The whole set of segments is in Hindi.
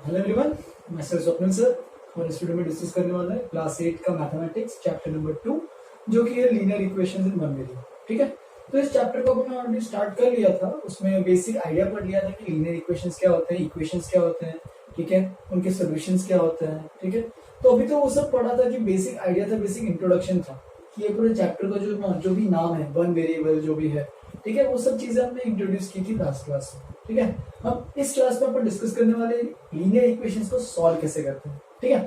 हेलो एवरीवन, मैं सर स्वप्निल सर और इस वीडियो में डिस्कस करने वाला है क्लास 8 का मैथमेटिक्स चैप्टर नंबर 2 जो कि है linear equations in one variable. ठीक है, तो इस चैप्टर को अपने ऑलरेडी स्टार्ट कर लिया था। उसमें बेसिक आइडिया पढ़ लिया था कि लीनियर इक्वेशंस क्या होते हैं, इक्वेशंस क्या होते हैं, ठीक है, उनके सॉल्यूशंस क्या होते हैं। ठीक है, तो अभी तो वो सब पढ़ा था कि बेसिक आइडिया था, बेसिक इंट्रोडक्शन था कि ये पूरे चैप्टर का जो भी नाम है वन वेरिएबल जो भी है, ठीक है, वो सब चीजें हमने इंट्रोड्यूस की थी लास्ट क्लास में। ठीक है, अब इस क्लास में अपन डिस्कस करने वाले लीनियर इक्वेशंस को सॉल्व कैसे करते हैं। ठीक है,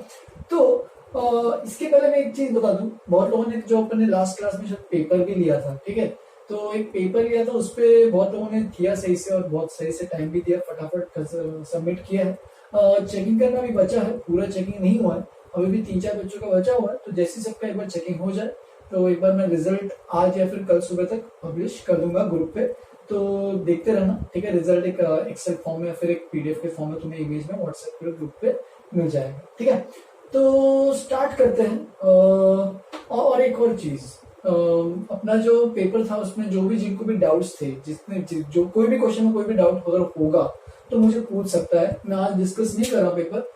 तो इसके पहले मैं एक चीज बता दूं, बहुत लोगों ने जो अपन ने लास्ट क्लास में शायद पेपर भी लिया था, ठीक है, तो एक पेपर लिया था, उस पर बहुत लोगों ने किया सही से और बहुत सही से टाइम भी दिया, फटाफट सबमिट किया है। चेकिंग करना भी बचा है, पूरा चेकिंग नहीं हुआ है, अभी भी 3-4 बच्चों का बचा हुआ है। तो जैसे सबका एक बार चेकिंग हो जाए तो एक बार मैं रिजल्ट आज या फिर कल सुबह तक पब्लिश कर दूंगा ग्रुप पे, तो देखते रहना। ठीक है, रिजल्ट एक एक्सेल फॉर्म में या फिर एक पीडीएफ के फॉर्म में तुम्हें इमेज में व्हाट्सएप पे ग्रुप पे मिल जाएगा। ठीक है, तो स्टार्ट करते हैं। और एक और चीज, अपना जो पेपर था उसमें जो भी जिनको भी डाउट्स थे, जो कोई भी क्वेश्चन में कोई भी डाउट अगर होगा तो मुझे पूछ सकता है। मैं आज डिस्कस नहीं कर रहा पेपर,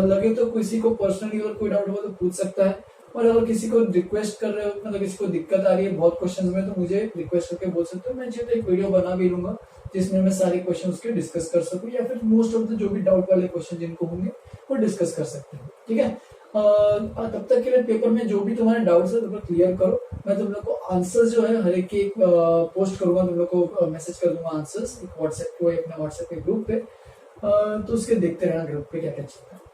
लगे तो किसी को पर्सनली अगर कोई डाउट होगा तो पूछ सकता है। और अगर किसी को रिक्वेस्ट कर रहे हो, मतलब किसी को दिक्कत आ रही है बहुत क्वेश्चन में, तो मुझे रिक्वेस्ट करके बोल सकते हो। मैं चाहिए तो एक वीडियो बना भी लूंगा जिसमें मैं सारे क्वेश्चन के डिस्कस कर सकूं, या फिर मोस्ट ऑफ द जो भी डाउट वाले क्वेश्चन जिनको होंगे वो डिस्कस कर सकते हैं। ठीक है, तब तक के लिए पेपर में जो भी तुम्हारे डाउट्स है तो क्लियर करो। मैं तुम लोग को आंसर्स जो है हर एक के पोस्ट करूंगा, तुम लोग को मैसेज कर दूंगा आंसर्स व्हाट्सएप को, अपने व्हाट्सएप के ग्रुप पे। तो उसके देखते रहना ग्रुप पे क्या क्या चलता है।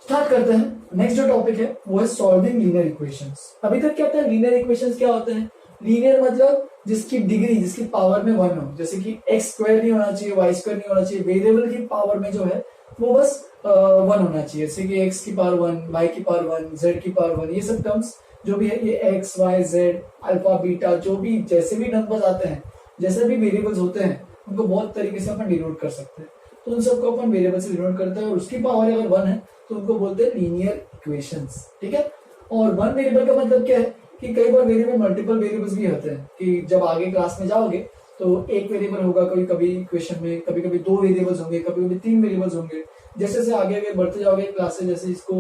स्टार्ट करते हैं। नेक्स्ट जो टॉपिक है वो है सॉल्विंग लीनियर इक्वेशंस। अभी तक क्या था, लीनियर इक्वेशंस क्या होते हैं? लीनियर मतलब जिसकी डिग्री, जिसकी पावर में 1 हो, जैसे कि एक्स स्क्वायर नहीं होना चाहिए, वाई स्क्वायर नहीं होना चाहिए, वेरिएबल की पावर में जो है वो बस 1 होना चाहिए। जैसे कि एक्स की पावर 1, वाई की पावर 1, जेड की पावर 1, ये सब टर्म्स जो भी है, ये X Y Z alpha beta, जो भी जैसे भी नंबर्स आते हैं, जैसे भी वेरिएबल्स होते हैं, उनको बहुत तरीके से अपन डिनोट कर सकते हैं। तो उन सबको अपन वेरिएबल से डिनोट करते हैं और उसकी पावर अगर 1 है तो उनको बोलते हैं लीनियर इक्वेशंस। ठीक है, और वन वेरिएबल का मतलब क्या है कि कई बार वेरिएबल मल्टीपल वेरिएबल्स भी होते हैं, कि जब आगे क्लास में जाओगे तो एक वेरिएबल होगा, कभी कभी इक्वेशन में कभी कभी 2 वेरिएबल्स होंगे, कभी कभी 3 वेरिएबल्स होंगे। जैसे जैसे आगे आगे बढ़ते जाओगे क्लासेस, जैसे इसको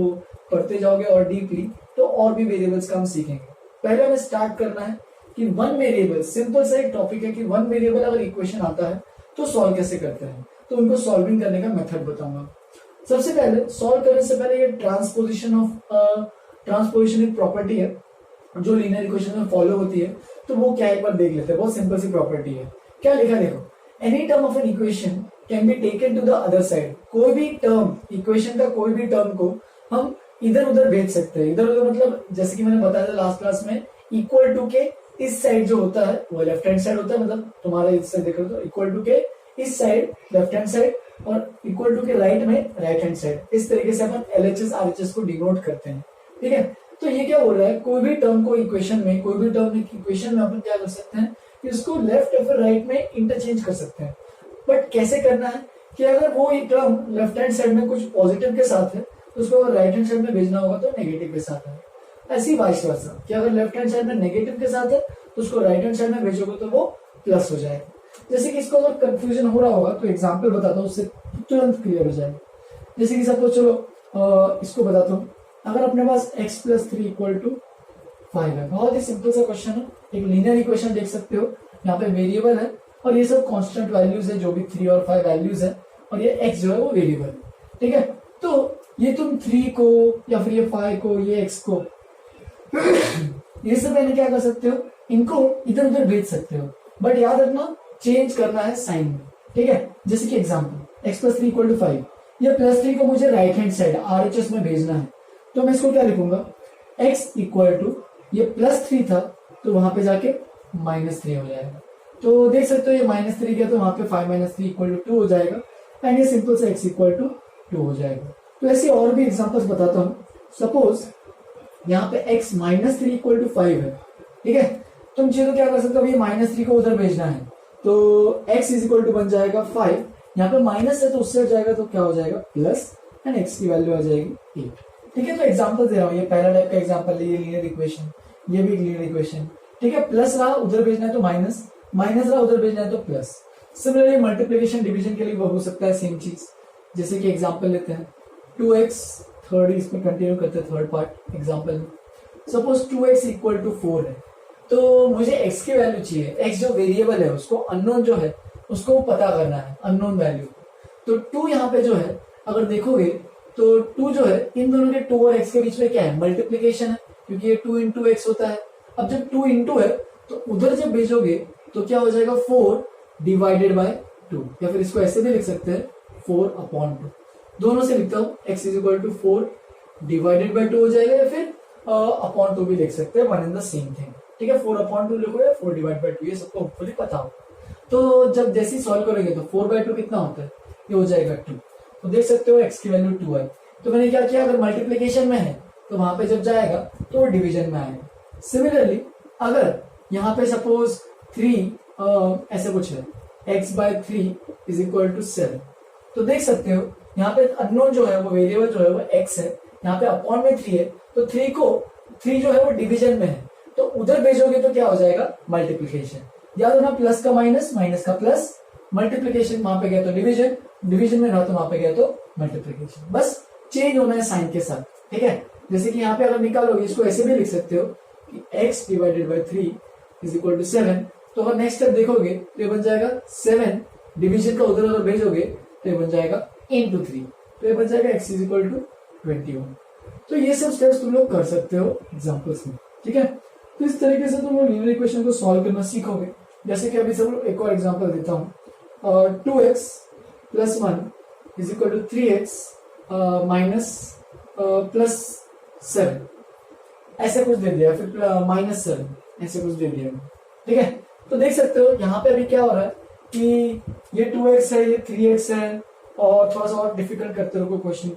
पढ़ते जाओगे और डीपली, तो और भी वेरिएबल्स का हम सीखेंगे। पहले हमें स्टार्ट करना है कि वन वेरिएबल, सिंपल सा एक टॉपिक है कि वन वेरिएबल अगर इक्वेशन आता है तो सॉल्व कैसे करते हैं। तो उनको सॉल्विंग करने का मेथड बताऊंगा। सबसे पहले सॉल्व करने से पहले ये ट्रांसपोजिशन एक प्रॉपर्टी है जो लीनियर इक्वेशन में फॉलो होती है, तो वो क्या एक बार देख लेते हैं। बहुत सिंपल सी प्रॉपर्टी है। क्या लिखा देखो, any term of an equation can be taken to the other side. कोई भी टर्म, इक्वेशन का कोई भी टर्म को हम इधर उधर भेज सकते हैं। इधर उधर मतलब जैसे कि मैंने बताया था लास्ट क्लास में, इक्वल टू के इस साइड जो होता है वो लेफ्ट हैंड साइड होता है, मतलब तुम्हारा इससे देख रहे हो तो इक्वल टू के इस साइड लेफ्ट हैंड साइड और इक्वल टू के राइट में राइट हैंड साइड। इस तरीके से अपन एलएचएस आरएचएस को डिनोट करते हैं। ठीक है, तो ये क्या बोल रहा है, कोई भी टर्म को इक्वेशन में, कोई भी टर्म इक्वेशन में अपन क्या कर सकते हैं, इसको लेफ्ट या फिर राइट में इंटरचेंज कर सकते हैं। बट कैसे करना है कि अगर वो टर्म लेफ्ट हैंड साइड में कुछ पॉजिटिव के साथ है तो उसको अगर राइट हैंड साइड में भेजना होगा तो नेगेटिव के साथ है। ऐसी वाइस वर्सा कि अगर लेफ्ट हैंड साइड में नेगेटिव के साथ है तो उसको राइट हैंड साइड में भेजोगे तो वो प्लस हो जाएगा। जैसे कि इसको अगर कंफ्यूजन हो रहा होगा तो एग्जांपल बताता हूँ, उससे तुरंत क्लियर हो जाएगा। जैसे कि सपोज चलो इसको बताता हूँ, अगर अपने पास x + 3 = 5 है, बहुत ही सिंपल सा क्वेश्चन है। एक लीनियर इक्वेशन देख सकते हो, यहाँ पे वेरिएबल है और ये सब कांस्टेंट वैल्यूज है, जो भी 3 और 5 वैल्यूज है, और ये x जो है वो वेरिएबल है। ठीक है, तो ये तुम 3 को या फिर ये 5 को, ये x को ये सब मैंने क्या कर सकते हो, इनको इधर उधर भेज सकते हो, बट याद रखना चेंज करना है साइन में। ठीक है, जैसे कि एग्जांपल x + 3 = 5, ये +3 को मुझे राइट हैंड साइड आरएचएस में भेजना है, तो मैं इसको क्या लिखूंगा, x = ये +3 था तो वहां पे जाके -3 हो जाएगा। तो देख सकते हो ये -3 गया तो वहां पे 5 - 3 = 2 हो जाएगा, एंड ये सिंपल से x = 2 हो जाएगा। तो ऐसे और भी एग्जांपल्स बताता हूँ। सपोज यहाँ पे x -3 = 5 है। ठीक है, तुम चलो क्या कर सकते हो, ये -3 को उधर भेजना है तो x = बन जाएगा 5, यहाँ पे माइनस है तो उससे हट जाएगा तो क्या हो जाएगा प्लस, एंड x की वैल्यू आ जाएगी 8। ठीक है, तो एग्जांपल दे रहा हूँ, ये पहला टाइप का एग्जांपल है, ये लीनियर इक्वेशन, ये भी लीनियर इक्वेशन। ठीक है, प्लस रहा उधर भेजना है तो माइनस, माइनस रहा उधर भेजना है तो प्लस। सिमिलरली मल्टीप्लिकेशन डिवीजन के लिए वो हो सकता है सेम चीज। जैसे कि एग्जांपल लेते हैं 2x, थर्ड इसमें कंटिन्यू करते हैं third part example. Suppose 2x equal to 4 है, तो मुझे x की वैल्यू चाहिए। x जो वेरिएबल है उसको अननोन जो है उसको पता करना है, अननोन वैल्यू। तो 2 यहाँ पे जो है अगर देखोगे तो 2 जो है इन दोनों के 2 और x के बीच में क्या है, मल्टीप्लीकेशन है, क्योंकि ये 2 इंटू एक्स होता है। अब जब 2 इंटू है तो उधर जब भेजोगे तो क्या हो जाएगा 4 डिवाइडेड बाय 2, या फिर इसको ऐसे भी लिख सकते हैं 4 अपॉन 2। दोनों से लिखता हूँ x is equal to 4 divided by 2 हो जाएगा, या फिर अपॉन 2 भी लिख सकते हैं, one in the same thing. ठीक है, 4 अपॉन 2 लिखो या 4 डिवाइड बाय 2, ये सबको होपफुली पता हो। तो जब जैसे ही सॉल्व करोगे तो 4 बाय 2 कितना होता है, ये हो जाएगा 2। तो देख सकते हो x की वैल्यू 2 है। तो मैंने क्या किया, अगर मल्टीप्लीकेशन में है तो वहां पे जब जाएगा तो डिवीजन में आएगा। सिमिलरली अगर यहाँ पे सपोज 3 ऐसे कुछ है, x by 3 is equal to 7, तो देख सकते हो यहाँ पे अननोन जो है वो वेरिएबल जो है वो x है, यहाँ पे अपॉन में 3 है, तो 3 जो है वो डिवीजन में है, तो उधर भेजोगे तो क्या हो जाएगा मल्टीप्लीकेशन। याद रखना प्लस का माइनस, माइनस का प्लस, मल्टीप्लीकेशन वहां पे गया तो डिवीजन, डिवीजन में रहा तो वहां पे गया तो मल्टीप्लीकेशन। बस चेंज होना है साइन के साथ। ठीक है, जैसे कि यहाँ पे अगर निकालोगे इसको ऐसे भी लिख सकते हो कि x divided by 3 is equal to 7। तो अगर नेक्स्ट स्टेप देखोगे तो ये बन जाएगा 7, डिवीजन का उधर उधर भेजोगे तो ये बन जाएगा इंटू 3, तो ये बन जाएगा x इज इक्वल टू 21। तो ये सब स्टेप्स तुम लोग कर सकते हो एग्जाम्पल्स में। ठीक है, तो इस तरीके से तुम लोग लीनियर इक्वेशन को सॉल्व करना सीखोगे। जैसे कि अभी सब एक और एग्जाम्पल देता हूँ, 2x plus 1 is equal to 3x minus plus 7, ऐसे कुछ दे दिया, फिर माइनस 7 ऐसे कुछ दे दिया। ठीक है, तो देख सकते हो यहाँ पे अभी क्या हो रहा है कि ये 2x है, ये 3x है, और थोड़ा सा और डिफिकल्ट करते रहो क्वेश्चन को।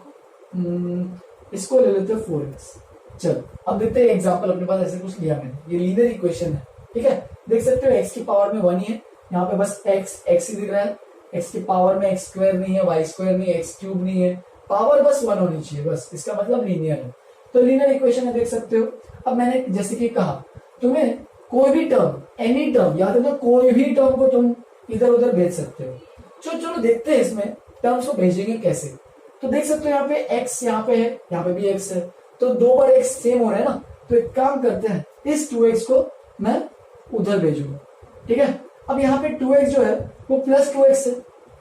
इसको ले लेते हैं 4x। चलो अब देखते हैं एग्जांपल, अपने पास ऐसे कुछ लिया मैंने, ये लीनियर इक्वेशन है। ठीक है, देख सकते हो x की पावर में 1 ही है, यहाँ पे बस x ही दिख रहा है, x की पावर में x स्क्वायर नहीं है, y स्क्वायर नहीं है, x क्यूब नहीं है, पावर बस 1 होनी चाहिए, बस इसका मतलब लीनियर है। तो लीनियर इक्वेशन है, देख सकते हो। अब मैंने जैसे कि कहा तुम्हें कोई भी टर्म, एनी टर्म, याद रखना कोई भी टर्म को तुम इधर उधर भेज सकते हो। चलो देखते हैं इसमें टर्म्स को भेजेंगे कैसे। तो देख सकते हो यहाँ पे x यहाँ पे है, यहाँ पे भी x है, तो 2 बार x सेम हो रहा है ना, तो एक काम करते हैं, इस 2x को मैं उधर भेजूंगा। ठीक है, अब यहाँ पे 2x जो है वो प्लस 2x है।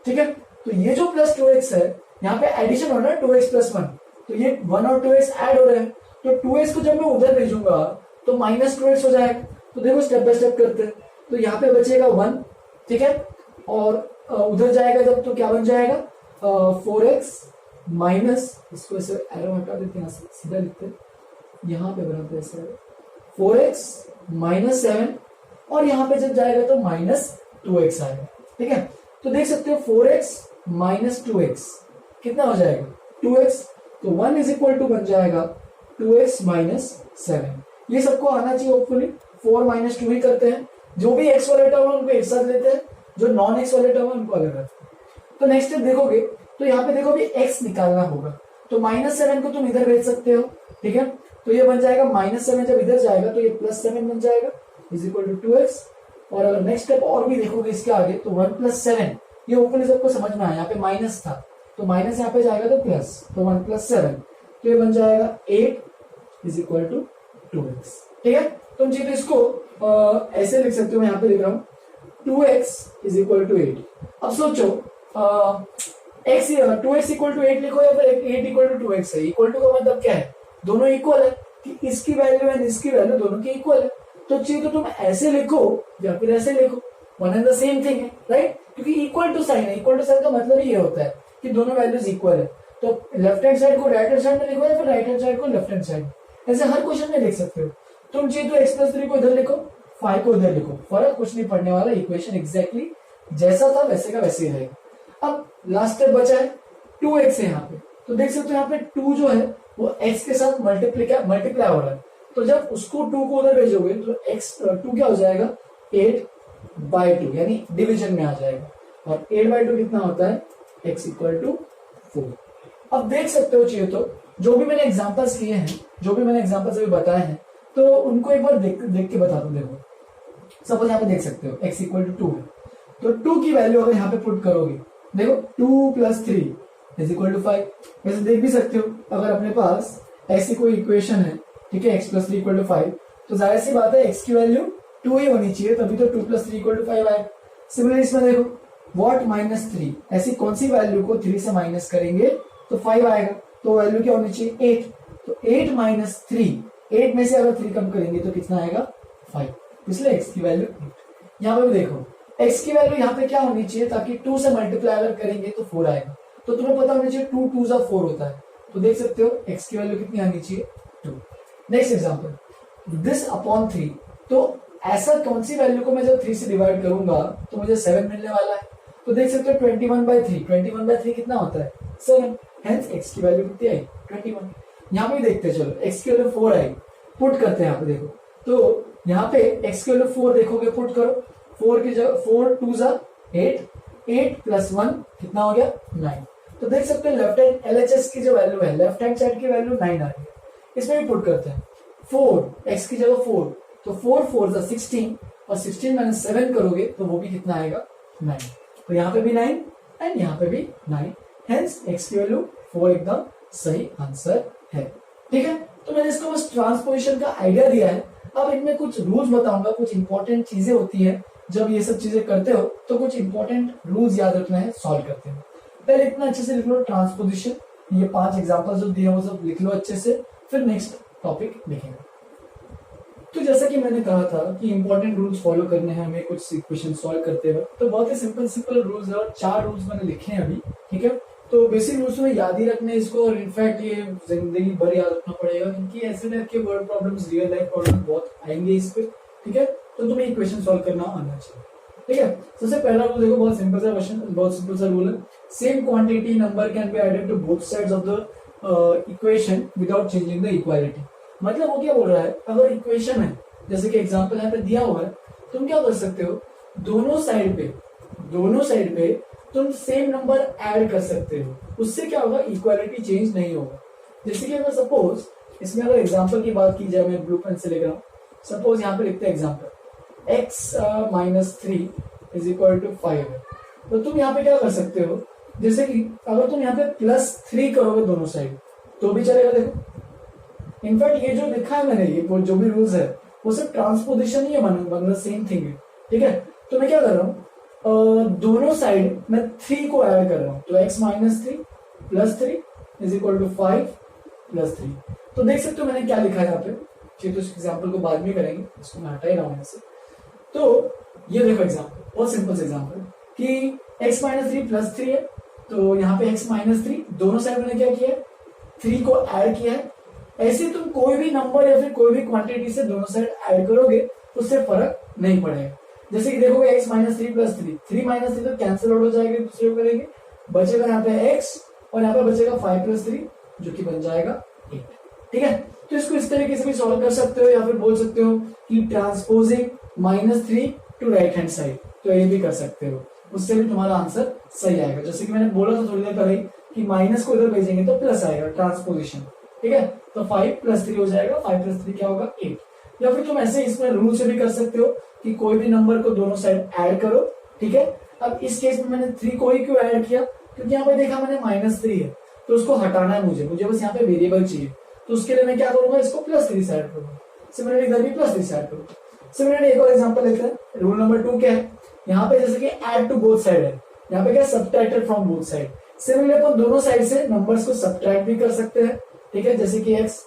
ठीक है, तो ये जो प्लस 2x है यहाँ पे एडिशन हो रहा है 2x प्लस 1, तो ये 1 और 2x ऐड हो रहे हैं, तो 2x को जब मैं उधर भेजूंगा तो माइनस 2x हो जाएगा। तो देखो स्टेप बाय स्टेप करते हैं, तो यहाँ पे बचेगा 1। ठीक है, और उधर जाएगा जब तो क्या बन जाएगा 4x माइनस, इसको ऐसे एरो हटा देते हैं, सीधा लिखते हैं, यहाँ पे बनाते हैं ऐसे 4x माइनस 7, और यहाँ पे जब जाएगा तो माइनस 2x आएगा। ठीक है, तो देख सकते हो 4x माइनस 2x कितना हो जाएगा 2x, तो 1 इज इक्वल टू बन जाएगा 2x माइनस 7। ये सबको आना चाहिए होपफुली। 4 माइनस 2 ही करते हैं, जो भी x वाले टर्म है उनको एक साथ लेते हैं, जो नॉन x वाले टर्म है उनको अलग रखते हैं। तो नेक्स्ट स्टेप देखोगे तो यहाँ पे देखो भी x निकालना होगा, तो माइनस 7 को तुम इधर भेज सकते हो। ठीक है, तो ये बन जाएगा माइनस 7, जब इधर जाएगा तो ये प्लस 7 बन जाएगा इज इक्वल टू 2x। और अगर नेक्स्ट स्टेप और भी देखोगे इसके आगे तो 1 प्लस 7, ये ऊपर सबको समझ में आया, यहाँ पे माइनस था तो माइनस यहाँ पे जाएगा तो प्लस, तो 1 प्लस 7, तो ये बन जाएगा 8 इज इक्वल टू 2x। ठीक है, तुम चाहे तो इसको ऐसे लिख सकते हो, मैं यहाँ पे लिख रहा हूँ 2x इज इक्वल टू 8। अब सोचो 2x इक्वल टू 8 लिखो या फिर 8 इक्वल टू 2x है। इक्वल टू का मतलब क्या है, दोनों इक्वल है, कि इसकी वैल्यू एंड इसकी वैल्यू दोनों की इक्वल है। तो चाहिए तो तुम ऐसे लिखो या फिर ऐसे लिखो, one and the same thing है, राइट, क्योंकि इक्वल टू साइन है। इक्वल टू साइन का मतलब ये होता है कि दोनों वैल्यूज इक्वल है। तो लेफ्ट हैंड साइड को राइट हैंड साइड में लिखो या फिर राइट हैंड साइड को लेफ्ट हैंड साइड, ऐसे हर क्वेश्चन में लिख सकते हो। तुम चाहिए तो x प्लस 3 को इधर लिखो, 5 को इधर लिखो, फर्क कुछ नहीं पड़ने वाला, इक्वेशन एग्जैक्टली जैसा था वैसे का वैसे ही रहेगा। अब लास्ट स्टेप बचा है 2x है यहाँ पे, तो देख सकते हो यहाँ पे 2 जो है वो x के साथ मल्टीप्लाई हो रहा है, तो जब उसको 2 को उधर भेजोगे तो x 2 क्या हो जाएगा 8/2, यानी डिवीजन में आ जाएगा। और 8/2 कितना होता है x इक्वल टू 4। अब देख सकते हो चाहिए तो जो भी मैंने एग्जांपल्स किए हैं, जो भी मैंने एग्जांपल्स अभी बताए हैं, तो उनको एक बार देख के बता दो। देखो सपोज यहाँ पे देख सकते हो x इक्वल टू 2 है, तो 2 की वैल्यू अगर यहाँ पे पुट करोगे, देखो 2 प्लस 3 इज इक्वल टू 5। वैसे देख भी सकते हो, अगर अपने पास ऐसी कोई इक्वेशन है, ठीक है, x प्लस 3 इक्वल टू 5, तो जाहिर सी बात है x की वैल्यू 2 ही होनी चाहिए, तभी तो 2 प्लस 3 इक्वल टू 5 आएगा। सिमिलरली इसमें देखो व्हाट माइनस 3, ऐसी कौन सी वैल्यू को 3 से माइनस करेंगे तो 5 आएगा, तो वैल्यू क्या होनी चाहिए 8, तो 8 माइनस 3, 8 में से अगर 3 कम करेंगे तो कितना आएगा 5, इसलिए x की वैल्यू 8। यहाँ पे भी देखो x की वैल्यू यहाँ पे क्या होनी चाहिए, ताकि 2 से मल्टीप्लाई अगर करेंगे तो 4 आएगा, तो तुम्हें पता होना चाहिए 2 2 4 होता है, तो देख सकते हो x की वैल्यू कितनी आनी चाहिए 2। नेक्स्ट एग्जांपल दिस अपॉन 3, तो ऐसा कौन सी वैल्यू को मैं जब 3 से डिवाइड करूंगा तो मुझे 7 मिलने वाला है, तो देख सकते हो 21/3, 21/3 कितना होता है 7, हेंस x की वैल्यू कितनी आई 21। यहाँ पे देखते हैं, चलो x की वैल्यू 4 आई, पुट करते हैं यहाँ पे देखो, तो यहाँ पे x की वैल्यू 4 देखोगे, पुट करो, 4 की जगह 4 2 जा 8, 8 प्लस 1 कितना हो गया 9, तो देख सकते हैं लेफ्ट हैंड LHS की जो वैल्यू है, लेफ्ट हैंड साइड की वैल्यू 9 आ रही है। इसमें भी पुट करते हैं, 4 x की जगह 4, तो 4 4 जा 16, और 16 माइनस 7 करोगे तो वो भी कितना आएगा 9, तो यहाँ पे भी 9 एंड यहाँ पे भी 9, हेंस x की वैल्यू 4 एकदम सही आंसर है। ठीक है, तो मैंने इसको बस ट्रांसपोजिशन का आइडिया दिया है। अब इनमें कुछ रूल्स बताऊंगा, कुछ इंपॉर्टेंट चीजें होती है जब ये सब चीजें करते हो, तो कुछ इंपॉर्टेंट रूल्स याद रखना है सॉल्व करते हो। पहले इतना अच्छे से लिख लो ट्रांसपोजिशन, ये 5 एग्जांपल जो दिए वो सब लिख लो अच्छे से, फिर नेक्स्ट टॉपिक लिखेंगे। तो जैसा कि मैंने कहा था कि इंपॉर्टेंट रूल्स फॉलो करने हैं हमें कुछ इक्वेशन सॉल्व करते वक्त, तो बहुत ही सिंपल रूल्स है और 4 रूल्स मैंने लिखे हैं अभी। ठीक है, तो बेसिक रूल्स में याद ही रखने इसको, और इनफैक्ट ये जिंदगी भर याद रखना पड़ेगा, क्योंकि ऐसे टाइप के word problems, real life problem बहुत आएंगे इस पे। ठीक है, तो तुम्हें इक्वेशन सॉल्व करना आना चाहिए। ठीक है, सबसे पहला रूल देखो, बहुत सिंपल सा क्वेश्चन, बहुत सिंपल सा रूल है, same quantity number can be added to both sides of the equation without changing the equality. मतलब वो क्या बोल रहा है, अगर इक्वेशन है, जैसे कि एग्जांपल यहाँ पे दिया हुआ है, तुम क्या कर सकते हो, दोनों साइड पे तुम सेम नंबर ऐड कर सकते हो, उससे क्या होगा इक्वालिटी चेंज नहीं होगा। जैसे कि अगर सपोज इसमें अगर एग्जांपल की बात की जाए, मैं ब्लू पेन से लिख रहा हूँ, सपोज यहाँ पे लिखते हैं example x minus 3 is equal to 5 है, तो तुम यहाँ पे क्या कर सकते हो, जैसे कि अगर तुम यहाँ पे +3 करोगे दोनों साइड तो भी चलेगा। देखो इनफैक्ट ये जो लिखा है मैंने, ये जो भी रूल्स है वो सिर्फ ट्रांसपोजिशन ही है, मतलब सेम थिंग है। ठीक है, तो मैं क्या कर रहा हूँ, दोनों साइड में 3 को ऐड कर रहा हूँ, तो x minus 3 plus 3 is equal to 5 plus 3। तो देख सकते हो मैंने क्या लिखा है यहाँ पे, ठीक, तो इस एग्जाम्पल को बाद में करेंगे, इसको मैं हटा ही रहा हूँ यहाँ से। तो ये देखो एग्जाम्पल, बहुत सिंपल से एग्जाम्पल कि x माइनस 3 प्लस 3 है, तो यहाँ पे x माइनस 3 दोनों साइड मैंने क्या किया है 3 को ऐड किया है। ऐसे तुम कोई भी नंबर या फिर कोई भी क्वांटिटी से दोनों साइड ऐड करोगे तो उससे फर्क नहीं पड़ेगा। जैसे कि देखोगे x माइनस 3 प्लस 3 माइनस 3 तो कैंसिल आउट हो जाएगा, दूसरे को करेंगे, बचेगा यहाँ पे x और यहाँ पे बचेगा 5 प्लस 3 जो कि बन जाएगा 8। ठीक है, तो इसको इस तरीके से भी सॉल्व कर सकते हो, या फिर बोल सकते हो कि transposing -3 to right hand side, तो ये भी कर सकते हो, उससे भी तुम्हारा आंसर सही आएगा। जैसे कि मैंने बोला था थोड़ी देर पहले कि माइनस को इधर भेजेंगे तो प्लस आएगा, ट्रांसपोजिशन। ठीक है, तो 5 प्लस 3 हो जाएगा, 5 प्लस 3 क्या होगा 8। या फिर तुम ऐसे इसमें रूल से भी कर सकते हो कि कोई भी नंबर को दोनों साइड ऐड करो। ठीक है, अब इस केस में मैंने 3 को ही क्यों ऐड किया, क्योंकि यहाँ पे देखा मैंने -3 है, तो उसको हटाना है मुझे बस यहाँ पे वेरिएबल चाहिए, तो उसके लिए मैं क्या करूंगा, इसको +3 से ऐड करूंगा। सिमिलरली इधर भी +3 से ऐड करूंगा। सिमिलरली एक और एग्जांपल लेते हैं, रूल नंबर 2 क्या है, यहाँ पे जैसे कि ऐड टू बोथ साइड है, यहाँ पे क्या subtracted from both side. Similarly अपन दोनों साइड से नंबर्स को सब्ट्रैक्ट भी कर सकते हैं। ठीक है, जैसे कि x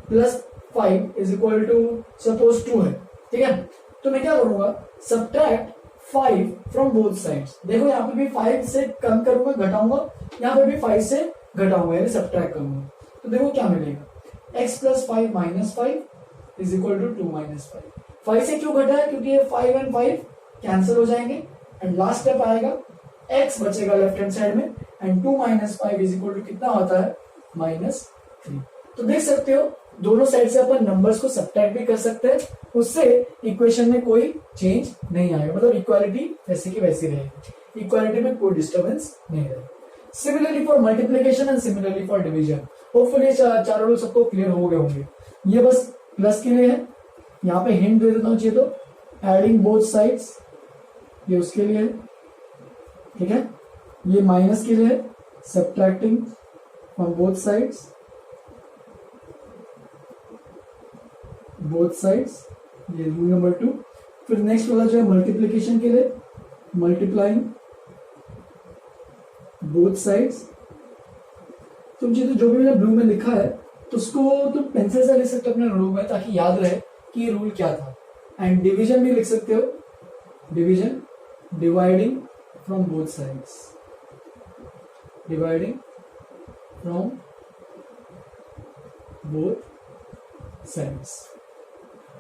plus 5 is equal to suppose 2 है। ठीक है, तो मैं क्या करूंगा, सब्ट्रैक्ट 5 फ्रॉम बोथ साइड्स। देखो यहाँ पे भी 5 से कम करूंगा, घटाऊंगा, यहाँ पे भी 5 से घटाऊंगा, यानी सब्ट्रैक्ट करूंगा, तो देखो क्या मिलेगा, x plus 5 minus 5 is equal to 2 minus 5। 5 से क्यों घटा है, क्योंकि ये 5 एंड 5 कैंसिल हो जाएंगे, एंड लास्ट स्टेप आएगा x बचेगा लेफ्ट हैंड साइड में, and 2 minus 5 is equal to कितना होता है -3। तो देख सकते हो दोनों साइड से अपन नंबर्स को सब्ट्रैक्ट भी कर सकते हैं, उससे इक्वेशन में कोई चेंज नहीं आएगा, मतलब इक्वालिटी वैसे की वैसी रहेगी, इक्वालिटी में कोई डिस्टर्बेंस नहीं रहेगा। Similarly for multiplication and similarly for division, hopefully चारों रूल सबको क्लियर हो गए होंगे। ये बस प्लस के लिए है, यहाँ पे हिंट दे देता हूँ चाहिए तो, एडिंग बोथ साइड्स ये उसके लिए है। ठीक है, ये माइनस के लिए है, सब्ट्रैक्टिंग फ्रॉम बोथ साइड्स, ये रूल नंबर 2। फिर नेक्स्ट वाला जो है मल्टीप्लीकेशन के लिए, मल्टीप्लाइंग बोथ साइड्स। तुम चीजें जो भी मैंने ब्लू में लिखा है तो उसको तुम पेंसिल से लिख सकते हो अपने रूल में, ताकि याद रहे कि ये रूल क्या था। एंड डिवीजन भी लिख सकते हो, division dividing from both sides, dividing from both sides.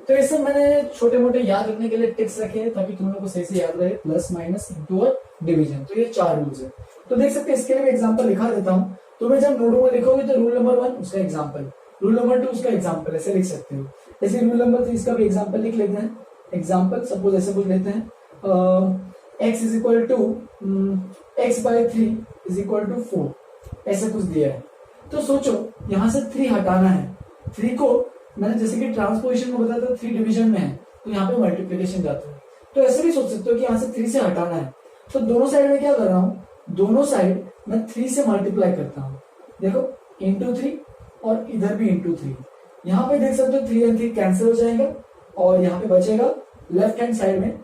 तो ये सब मैंने छोटे मोटे याद रखने के लिए टिप्स रखे हैं ताकि तुम लोगों को सही से याद रहे, प्लस माइनस इंटू और डिवीजन। तो ये 4 रूल्स है। तो देख सकते हैं, इसके लिए एग्जांपल लिखा देता हूं। तुम्हें जब नोटों में लिखोगे तो रूल नंबर 1 उसका एग्जांपल, रूल नंबर 2 उसका एग्जांपल, ऐसे लिख सकते हो। जैसे रूल नंबर 3 इसका भी एग्जांपल लिख लेते हैं। एग्जांपल सपोज ऐसे कुछ लेते हैं, x is equal to x/3 is equal to 4, ऐसे कुछ दिया है। तो सोचो यहां से 3 हटाना है। 3 को मैंने जैसे कि ट्रांसपोजिशन में बताया था 3 डिवीजन में है, तो यहाँ पे मल्टीप्लीकेशन जाता है। तो ऐसे भी सोच सकते हो कि यहाँ से 3 से हटाना है। तो दोनों साइड में क्या कर रहा हूँ, दोनों साइड मैं 3 से मल्टीप्लाई करता हूँ। देखो इंटू 3 और इधर भी इंटू 3। यहाँ पे देख सकते हो 3 और 3 कैंसिल हो जाएगा और यहाँ पे बचेगा लेफ्ट हैंड साइड में,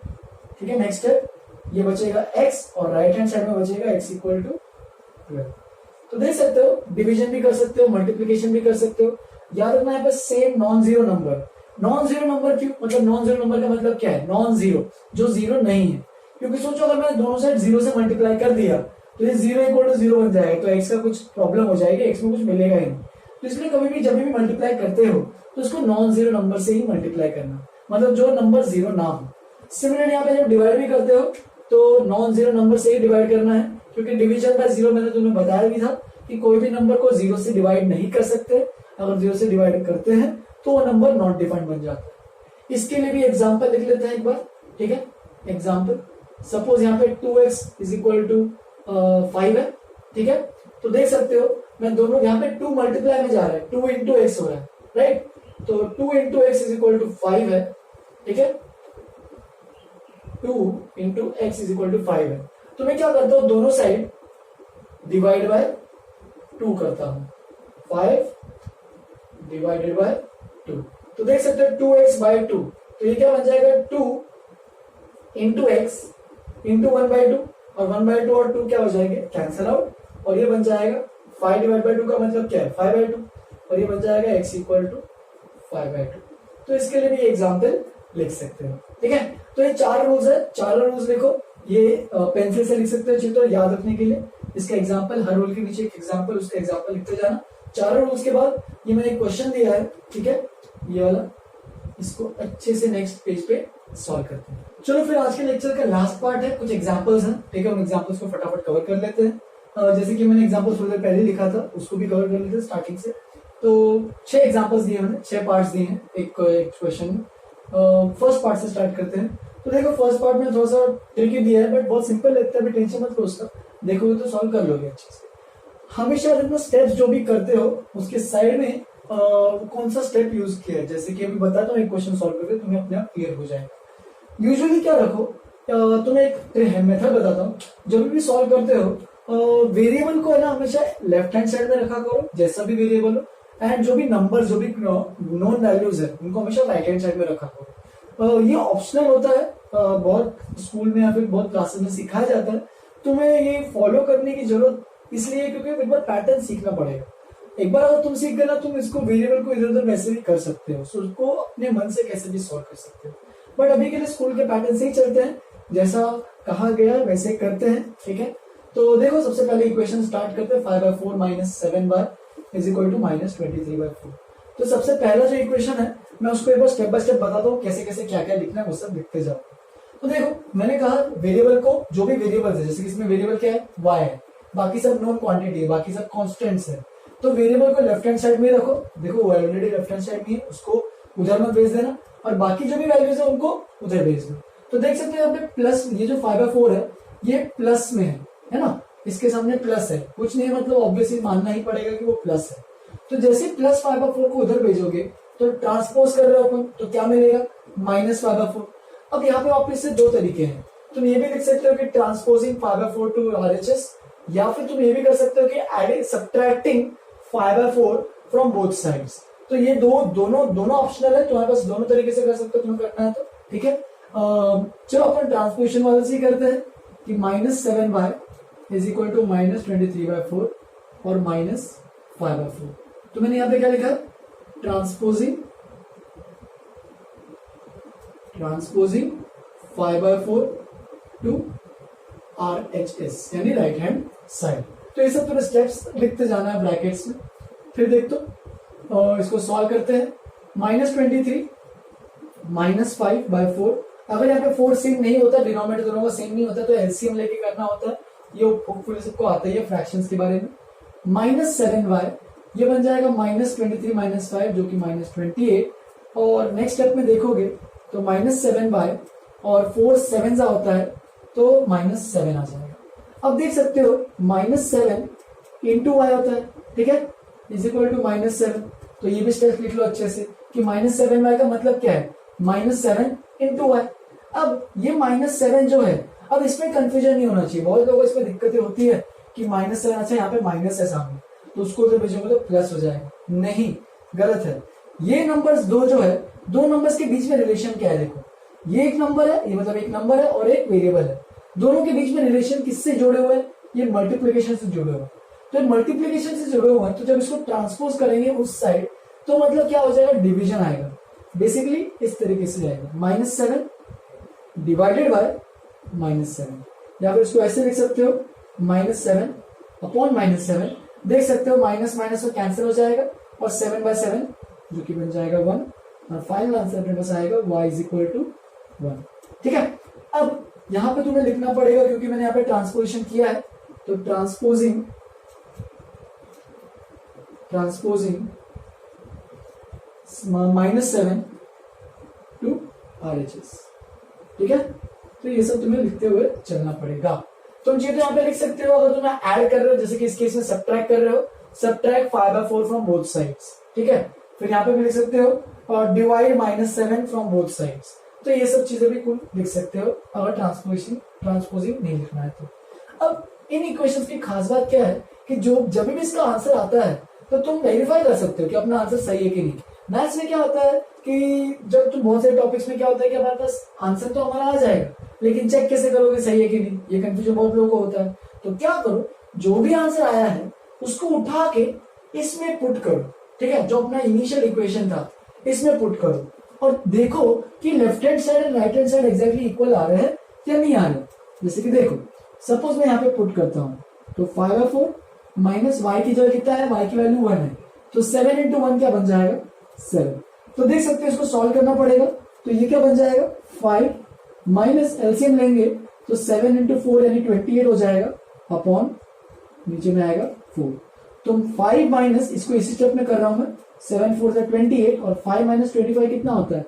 ठीक है। नेक्स्ट स्टेप, ये बचेगा x और राइट हैंड साइड में बचेगा x इक्वल टू 12। तो देख सकते हो डिवीजन भी कर सकते हो, मल्टीप्लीकेशन भी कर सकते हो। याद रखना है बस same non zero number. Non zero number क्यों, मतलब नॉन जीरो नंबर का मतलब क्या है, नॉन जीरो, जो जीरो नहीं है। क्योंकि सोचो अगर मैंने दोनों साइड जीरो से मल्टीप्लाई कर दिया तो ये 0 इक्वल टू 0 बन जाएगा, तो x का कुछ प्रॉब्लम हो जाएगी, x में कुछ मिलेगा ही नहीं। तो इसलिए कभी भी जब भी मल्टीप्लाई करते हो तो उसको नॉन जीरो नंबर से ही मल्टीप्लाई करना, मतलब जो नंबर जीरो ना हो। सिमिलर यहाँ पे जब डिवाइड भी करते हो तो नॉन जीरो नंबर से ही डिवाइड करना है, क्योंकि डिवीजन बाय जीरो मैंने तुम्हें बताया भी था कि कोई भी नंबर को जीरो से डिवाइड नहीं कर सकते। अगर जीरो से डिवाइड करते हैं तो वो नंबर नॉट डिफाइंड बन जाता है। इसके लिए भी एग्जांपल लिख लेते हैं एक बार, ठीक है। एग्जांपल सपोज यहाँ पे 2x इज इक्वल टू 5 है, ठीक है। तो देख सकते हो मैं दोनों यहाँ पे 2 मल्टीप्लाई में जा रहा है, 2 इंटू एक्स हो रहा है, राइट। तो 2 into x is equal to 5 है, ठीक है। 2 into x is equal to 5 है। तो मैं क्या करता हूँ, दोनों साइड डिवाइड बाय 2 करता हूँ, 5 डिवाइडेड बाय 2। तो देख सकते हो 2x बाय 2, तो ये क्या बन जाएगा 2 इंटू एक्स इंटू 1/2, और 1/2 और 2 क्या हो जाएंगे, कैंसल आउट, और ये बन जाएगा 5 डिवाइड बाय 2 का मतलब क्या है 5/2, और ये बन जाएगा x इक्वल टू 5/2। तो इसके लिए भी एग्जाम्पल लिख सकते हो, ठीक है। तो ये 4 रूल्स है, चारों रूल्स लिखो। ये पेंसिल से लिख सकते हो चित्र याद रखने के लिए। इसका एग्जाम्पल, हर रूल के नीचे एक एग्जाम्पल, उसका एग्जाम्पल लिखते जाना। चारों रूल्स के बाद ये मैंने एक क्वेश्चन दिया है, ठीक है, ये वाला, इसको अच्छे से नेक्स्ट पेज पे सॉल्व करते हैं। चलो फिर आज के लेक्चर का लास्ट पार्ट है, कुछ एग्जांपल्स हैं, ठीक है। उन एग्जांपल्स को फटाफट कवर कर लेते हैं। जैसे कि मैंने एग्जांपल थोड़ी देर पहले लिखा था, उसको भी कवर कर लेते हैं स्टार्टिंग से। तो 6 एग्जांपल्स दिए मैंने, 6 पार्ट्स दिए हैं एक क्वेश्चन में। फर्स्ट पार्ट से स्टार्ट करते हैं। तो देखो फर्स्ट पार्ट में थोड़ा सा ट्रिकी दिया है, बट बहुत सिंपल लगता है, अभी टेंशन मत लो उसका, देखोगे तो सॉल्व कर लोगे अच्छे से। हमेशा अपना स्टेप्स जो भी करते हो उसके साइड में कौन सा स्टेप यूज किया है, जैसे कि अभी बताता हूँ, एक क्वेश्चन सॉल्व करके तुम्हें अपने आप क्लियर हो जाएगा। यूजुअली क्या रखो, तुम्हें एक मेथड बताता हूँ। जब भी सॉल्व करते हो वेरिएबल को है ना हमेशा लेफ्ट हैंड साइड में रखा करो, जैसा भी वेरिएबल हो, एंड जो भी नंबर, जो भी नॉन वैल्यूज है उनको हमेशा राइट हैंड साइड में रखा करो। ये ऑप्शनल होता है, बहुत स्कूल में या फिर बहुत क्लासेस में सिखाया जाता है। तुम्हें ये फॉलो करने की जरूरत इसलिए क्योंकि एक बार पैटर्न सीखना पड़ेगा। एक बार अगर तुम सीख गए ना, तुम इसको वेरिएबल को इधर उधर वैसे भी कर सकते हो, उसको अपने मन से कैसे भी सॉल्व कर सकते हो। बट अभी के लिए स्कूल के पैटर्न से ही चलते हैं, जैसा कहा गया वैसे करते हैं, ठीक है। तो देखो सबसे पहले इक्वेशन स्टार्ट करते हैं, 5/4 minus 7y is equal to minus 23/4। तो सबसे पहला जो इक्वेशन है मैं उसको एक बार स्टेप बाय स्टेप बताता हूँ, कैसे कैसे क्या क्या लिखना है वो सब लिखते जाओ। तो देखो मैंने कहा वेरिएबल को, जो भी वेरिएबल है, जैसे कि इसमें वेरिएबल क्या है y है, बाकी सब नॉन क्वांटिटी है, बाकी सब कॉन्स्टेंट्स है। तो वेरिएबल को लेफ्ट हैंड साइड में रखो, देखो वो ऑलरेडी लेफ्ट हैंड साइड में है, उसको उधर मत भेज देना, और बाकी जो भी वैल्यूज है उनको उधर भेज दो। तो देख सकते हो यहाँ पे प्लस, ये जो 5/4 है ये प्लस में है ना, इसके सामने प्लस है, कुछ नहीं मतलब ऑब्वियसली मानना ही पड़ेगा कि वो प्लस है। तो जैसे प्लस 5/4 को उधर भेजोगे तो ट्रांसपोज कर रहे हो अपन, तो क्या मिलेगा माइनस 5/4। अब यहाँ पे वापस से 2 तरीके हैं, तुम ये भी लिख सकते हो कि ट्रांसपोजिंग 5/4 टू RHS, या फिर तुम ये भी कर सकते हो कि adding subtracting 5/4 from both sides. तो ये दोनों ऑप्शनल है, तुम्हारे पास दोनों तरीके से कर सकते हो, तुम्हें करना है तो ठीक है। चलो अपन ट्रांसपोजिशन वाले से ही करते हैं कि -7y इज इक्वल टू -23/4 और -5/4। तो मैंने यहां पे क्या लिखा, ट्रांसपोजिंग 5/4 टू RHS यानी राइट हैंड साइड। तो ये सब पूरे स्टेप्स लिखते जाना है ब्रैकेट्स में। फिर देख तो इसको सॉल्व करते हैं। -23 -5/4, अगर यहाँ पे 4 सेम नहीं होता, डिनोमिनेटर दोनों का सेम नहीं होता, तो एलसीएम लेके करना होता है। ये होपफुली सबको आता ही है फ्रैक्शंस के बारे में। -7y ये बन जाएगा -23 -5 जो कि -28, और नेक्स्ट स्टेप में देखोगे तो -7y और 4 7 होता है तो -7 आ जाएगा। अब देख सकते हो -7 इंटू y होता है, ठीक है, इज इक्वल टू -7। तो ये भी स्टेप लिख लो अच्छे से कि -7y का मतलब क्या है, -7 इंटू y। अब ये -7 जो है, अब इसमें कंफ्यूजन नहीं होना चाहिए, बहुत लोगों को इसमें दिक्कतें होती है कि -7, अच्छा यहाँ पे माइनस है सामने तो उसको जो भेजोगे तो प्लस हो जाएगा, नहीं, गलत है। ये नंबर्स दो जो है, दो नंबर्स के बीच में रिलेशन क्या है, देखो ये एक नंबर है, ये मतलब एक नंबर है और एक वेरिएबल है, दोनों के बीच में रिलेशन किससे जुड़े हुए हैं, ये मल्टीप्लिकेशन से जुड़े हुए हैं। तो मल्टीप्लिकेशन से जुड़े हुए हैं तो जब इसको ट्रांसपोज करेंगे उस साइड तो मतलब क्या हो जाएगा, डिवीजन आएगा, बेसिकली इस तरीके से आएगा, -7 डिवाइडेड बाय -7, या फिर इसको ऐसे लिख सकते हो -7 अपॉन -7। देख सकते हो माइनस माइनस में कैंसिल हो जाएगा और 7/7 जो कि बन जाएगा 1, और फाइनल आंसर अपने पास आएगा y इज इक्वल टू 1। ठीक है, अब यहां पे तुम्हें लिखना पड़ेगा क्योंकि मैंने यहाँ पे ट्रांसपोजिशन किया है, तो ट्रांसपोजिंग -7 टू RHS। ठीक है, तो ये सब तुम्हें लिखते हुए चलना पड़ेगा। तुम चीजें यहाँ पे लिख सकते हो, अगर तुम्हें ऐड कर रहे हो, जैसे कि इस केस में सब्ट्रैक्ट कर रहे हो, सब्ट्रैक्ट 5/4 फ्रॉम बोथ साइड्स। ठीक है, फिर यहाँ पे भी लिख सकते हो और डिवाइड -7 फ्रॉम बोथ साइड्स। तो ये सब चीजें भी कुल लिख सकते हो अगर ट्रांसपोजिंग नहीं लिखना है तो। अब इन इक्वेशंस की खास बात क्या है कि जब भी इसका आंसर आता है तो तुम वेरीफाई कर सकते हो कि अपना आंसर सही है कि नहीं। मैथ्स में क्या होता है कि जब तुम बहुत सारे टॉपिक्स में क्या होता है कि हमारे पास आंसर तो हमारा आ जाएगा, लेकिन चेक कैसे करोगे सही है कि नहीं, ये कंफ्यूजन बहुत लोगों को होता है। तो क्या करो, जो भी आंसर आया है उसको उठा के इसमें पुट करो। ठीक है, जो अपना इनिशियल इक्वेशन था इसमें पुट करो और देखो कि left hand side and right hand side exactly equal आ रहे हैं या नहीं आ रहे। जैसे कि देखो, सपोज मैं यहाँ पे पुट करता हूँ तो 5/4 माइनस y की जगह कितना है, y की वैल्यू 1 है, तो 7 into 1 क्या बन जाएगा, 7। तो देख सकते हो इसको सॉल्व करना पड़ेगा, तो ये क्या बन जाएगा 5 माइनस एलसीएम लेंगे तो 7 into 4 यानी 28 हो जाएगा, अपॉन नीचे में आएगा 4। तो 5 माइनस, इसको इसी स्टेप में कर रहा हूं मैं, 7 4 28 और 5 माइनस 25 कितना होता है,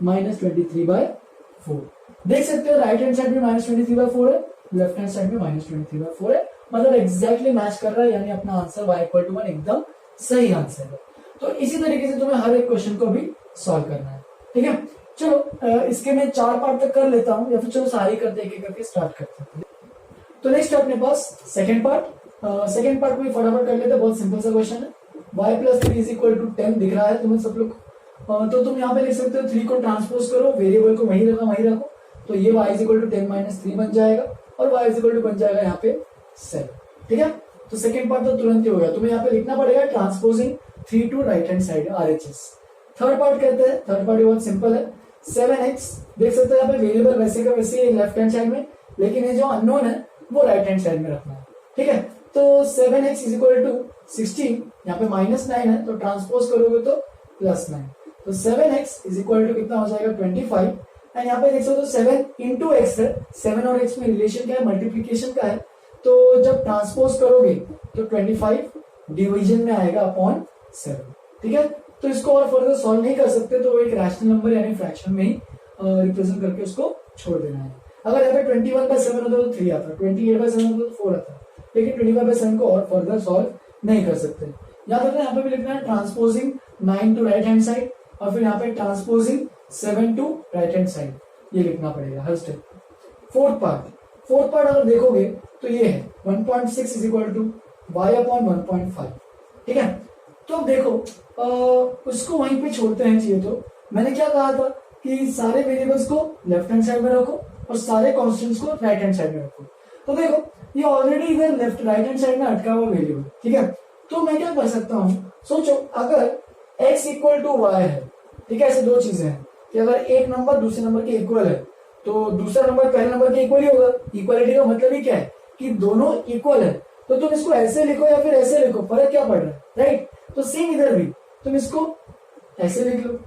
-23/4। देख सकते हो राइट हैंड साइड में -23/4 है, लेफ्ट हैंड साइड में -23/4 है, मतलब एग्जैक्टली मैच कर रहा है, यानी अपना आंसर y = 1 एकदम सही आंसर है। तो इसी तरीके से तुम्हें हर एक क्वेश्चन को भी सॉल्व करना है। ठीक है, चलो इसके मैं 4 पार्ट तक कर लेता हूं, या फिर चलो सारे करते एक एक करके स्टार्ट करते हैं। तो नेक्स्ट अपने पास सेकंड पार्ट को भी फटाफट कर लेते हैं, बहुत सिंपल सा क्वेश्चन है। y + 3 = 10 दिख रहा है तुम्हें सब लोग, तो तुम यहाँ पे लिख सकते हो 3 को ट्रांसपोज करो, वेरिएबल को वहीं रखो, तो ये y = 10 - 3 बन जाएगा और y = बन जाएगा यहाँ पे 7। ठीक है, तो सेकंड पार्ट तो तुरंत ही हो गया। तुम्हें यहाँ पे लिखना पड़ेगा transposing 3 to right hand side RHS। Third part करते हैं, थर्ड पार्ट बहुत सिंपल है, 7x देख सकते हो यहाँ पे वेरिएबल वैसे का वैसे लेफ्ट हैंड साइड में, लेकिन ये जो अननोन है वो राइट हैंड साइड में रखना है। ठीक है, तो 7x = 16, यहाँ पे -9 है तो ट्रांसपोज करोगे तो +9, तो 7x = कितना हो जाएगा 25। एंड यहाँ पे देख सकते हो 7 into x है, 7 और x में रिलेशन क्या है, मल्टीप्लीकेशन का है, तो जब ट्रांसपोज करोगे तो 25 डिवीजन में आएगा अपॉन 7। ठीक है, तो इसको और फर्दर सॉल्व नहीं कर सकते, तो एक रैशनल नंबर यानी फ्रैक्शन में ही रिप्रेजेंट करके उसको छोड़ देना है। अगर यहाँ पे 21/7 होता तो 3 आता, 28/7 होता तो 4 आता, लेकिन 25/7 को और फर्दर सॉल्व नहीं कर सकते। याद रखना यहाँ पे भी लिखना है transposing 9 to right hand side, और फिर यहाँ पे transposing 7 to right hand side, ये लिखना पड़ेगा हर स्टेप। फोर्थ पार्ट अगर देखोगे तो ये है 1.6 is equal to y upon 1.5, ठीक है। तो अब देखो उसको वहीं पे छोड़ते हैं चाहिए तो मैंने क्या कहा था कि सारे वेरिएबल्स को लेफ्ट हैंड साइड में रखो और सारे कॉन्स्टेंट्स को राइट हैंड साइड में रखो। तो देखो ये ऑलरेडी इधर लेफ्ट राइट हैंड साइड में अटका हुआ वेरिएबल, ठीक है। तो मैं क्या कर सकता हूँ, सोचो अगर x इक्वल टू वाई है, ठीक है, ऐसे दो चीजें हैं कि अगर एक नंबर दूसरे नंबर के इक्वल है तो दूसरा नंबर पहले नंबर के इक्वल ही होगा। इक्वालिटी का मतलब ही क्या है कि दोनों इक्वल है, तो तुम इसको ऐसे लिखो या फिर ऐसे लिखो, फर्क क्या पड़ रहा है, राइट। तो सेम इधर भी तुम इसको ऐसे लिख लो,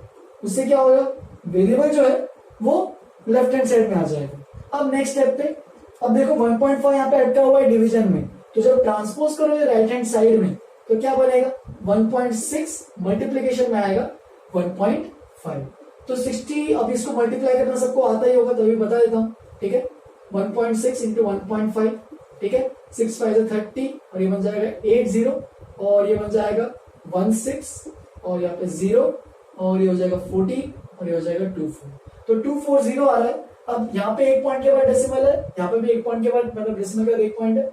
उससे क्या होगा, वेरिएबल जो है वो लेफ्ट हैंड साइड में आ जाएगा। अब नेक्स्ट स्टेप पे, अब देखो 1.5 यहाँ पे अटका हुआ है डिवीजन में, तो जब ट्रांसपोज करोगे राइट हैंड साइड में तो क्या बनेगा, 1.6 मल्टीप्लीकेशन में आएगा 1.5। तो 60, अब इसको मल्टीप्लाई करना सबको आता ही होगा, तभी बता देता हूँ, ठीक है। 1.6 इंटू 1.5, ठीक है, 6 5 30 और ये बन जाएगा 80 और ये बन जाएगा 16 और यहाँ पे 0 और ये हो जाएगा 40 और ये हो जाएगा 24। तो 240 आ रहा है। अब यहाँ पे एक पॉइंट के बाद डेसिमल है, यहाँ पे भी एक पॉइंट के बाद, मतलब डेसिमल के बाद एक पॉइंट है,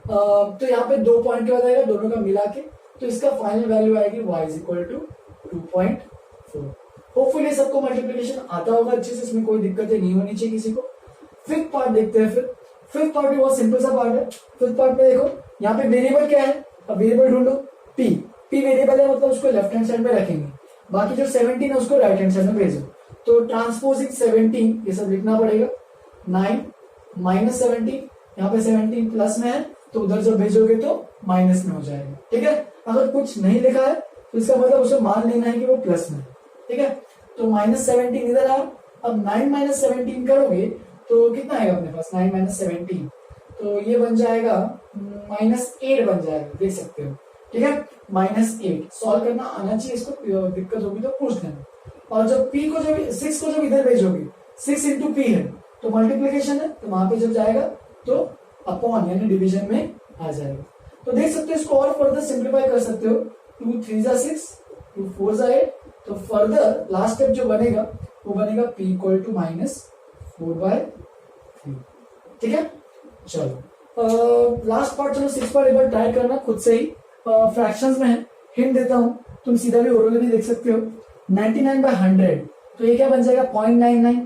तो यहाँ पे 2 पॉइंट के बाद आएगा दोनों का मिला के, तो इसका फाइनल वैल्यू आएगी y is equal to 2.4। Hopefully सबको मल्टीप्लिकेशन आता होगा अच्छे से, इसमें कोई दिक्कतें नहीं होनी चाहिए किसी को। फिफ्थ पार्ट देखते हैं। फिर फिफ्थ पार्ट भी बहुत सिंपल सा पार्ट है। फिफ्थ पार्ट में देखो यहाँ पे वेरिएबल क्या है, अब वेरिएबल ढूंढो, p वेरिएबल है, मतलब उसको लेफ्ट हैंड साइड में रखेंगे, बाकी जो 17 है उसको राइट हैंड साइड में भेजो। तो ट्रांसपोजिंग 17 ये सब लिखना पड़ेगा, 9 माइनस 17, यहाँ पे 17 प्लस में है तो उधर जब भेजोगे तो माइनस में हो जाएगा, ठीक है। अगर कुछ नहीं लिखा है तो इसका मतलब उसे मान लेना है कि वो प्लस में है, ठीक है। तो -17 इधर आया। अब 9 माइनस 17 करोगे तो कितना आएगा अपने पास, 9 माइनस 17, तो ये बन जाएगा -8 बन जाएगा, देख सकते हो, ठीक है। -8 सॉल्व करना आना चाहिए, इसको दिक्कत होगी तो पूछ लेना। और जब p को जब 6 को जब इधर भेजोगे, 6 इंटू p है तो मल्टीप्लीकेशन है, तो वहां पे जब जाएगा तो अपॉन यानी डिवीजन में आ जाएगा। तो देख सकते हो इसको और फर्दर सिंप्लीफाई कर सकते हो, 2 3 6 2 4 8, तो फर्दर लास्ट स्टेप जो बनेगा वो बनेगा p इक्वल टू -4/3, ठीक है। चलो लास्ट पार्ट, चलो 6 पार्ट एक बार ट्राई करना खुद से ही, फ्रैक्शंस में है, हिंट देता हूं, तुम सीधा भी ओरल भी देख सकते हो। 99/100 तो ये क्या बन जाएगा 0.99,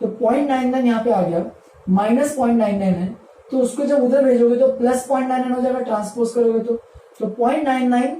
तो 0.99 यहाँ पे आ गया, -0.99 है तो उसको जब उधर भेजोगे तो +0.99 हो जाएगा, ट्रांसपोज करोगे तो 0.99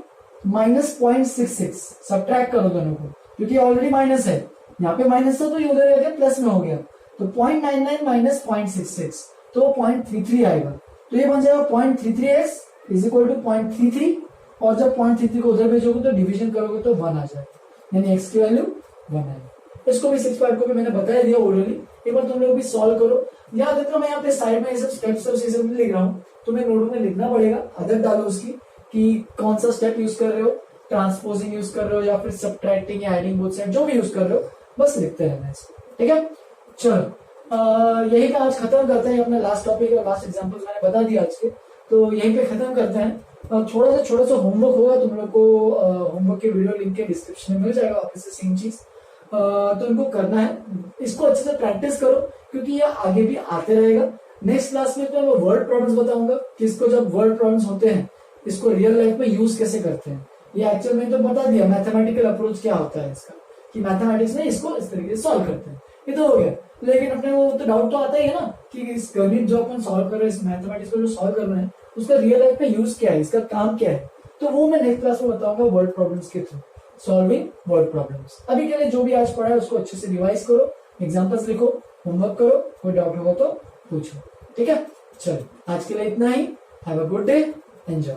माइनस 0.66 सब्ट्रैक्ट करो दोनों को, क्योंकि ऑलरेडी माइनस है, यहाँ पे माइनस था तो ये उधर गया प्लस में हो गया, तो 0.99 माइनस 0.66 तो 0.33 आएगा। तो ये बन जाएगा 0.33x इज इक्वल टू 0.33, और जब 0.33 को उधर भेजोगे तो डिवीजन करोगे तो 1 आ जाएगा, यानी x की वैल्यू 1 है। इसको भी 6 पार्ट को भी मैंने बता दिया ओरली, एक बार तुम लोग भी सॉल्व करो। याद रखना मैं यहाँ पे साइड में ये सब स्टेप्स और ये सब लिख रहा हूँ, तुम्हें नोटबुक में लिखना पड़ेगा, आदत डालो उसकी कि कौन सा स्टेप यूज कर रहे हो, ट्रांसपोजिंग यूज कर रहे हो या फिर सब्ट्रैक्टिंग या एडिंग बोथ साइड, जो भी यूज कर रहे हो बस लिखते रहना इसको, ठीक है। चलो यही का आज खत्म करते हैं, अपना लास्ट टॉपिक और लास्ट एग्जांपल्स मैंने बता दिया आज के, तो यहीं पे खत्म करते हैं। छोटा सा होमवर्क होगा तुम लोग को, होमवर्क के वीडियो लिंक के डिस्क्रिप्शन में मिल जाएगा वापस से सेम चीज, तो इनको करना है, इसको अच्छे से प्रैक्टिस करो क्योंकि ये आगे भी आते रहेगा। नेक्स्ट क्लास में तो मैं वर्ड प्रॉब्लम्स बताऊंगा कि इसको जब वर्ड प्रॉब्लम्स होते हैं इसको रियल लाइफ में यूज कैसे करते हैं। ये एक्चुअल में तो बता दिया मैथमेटिकल अप्रोच क्या होता है इसका, कि मैथमेटिक्स में इसको इस तरीके से सॉल्व करते हैं, ये तो हो गया। लेकिन अपने वो तो डाउट तो आता ही है ना कि इस गणित जो अपन सॉल्व कर रहे हैं, इस मैथमेटिक्स को जो सॉल्व कर रहे हैं उसका रियल लाइफ में यूज क्या है, इसका काम क्या है, तो वो मैं नेक्स्ट क्लास में बताऊंगा वर्ड प्रॉब्लम्स के थ्रू, सॉल्विंग वर्ड प्रॉब्लम्स। अभी के लिए जो भी आज पढ़ा है उसको अच्छे से रिवाइज करो, एग्जाम्पल्स लिखो, होमवर्क करो, कोई डाउट होगा तो पूछो, ठीक है। चलो आज के लिए इतना ही, have a good day, enjoy.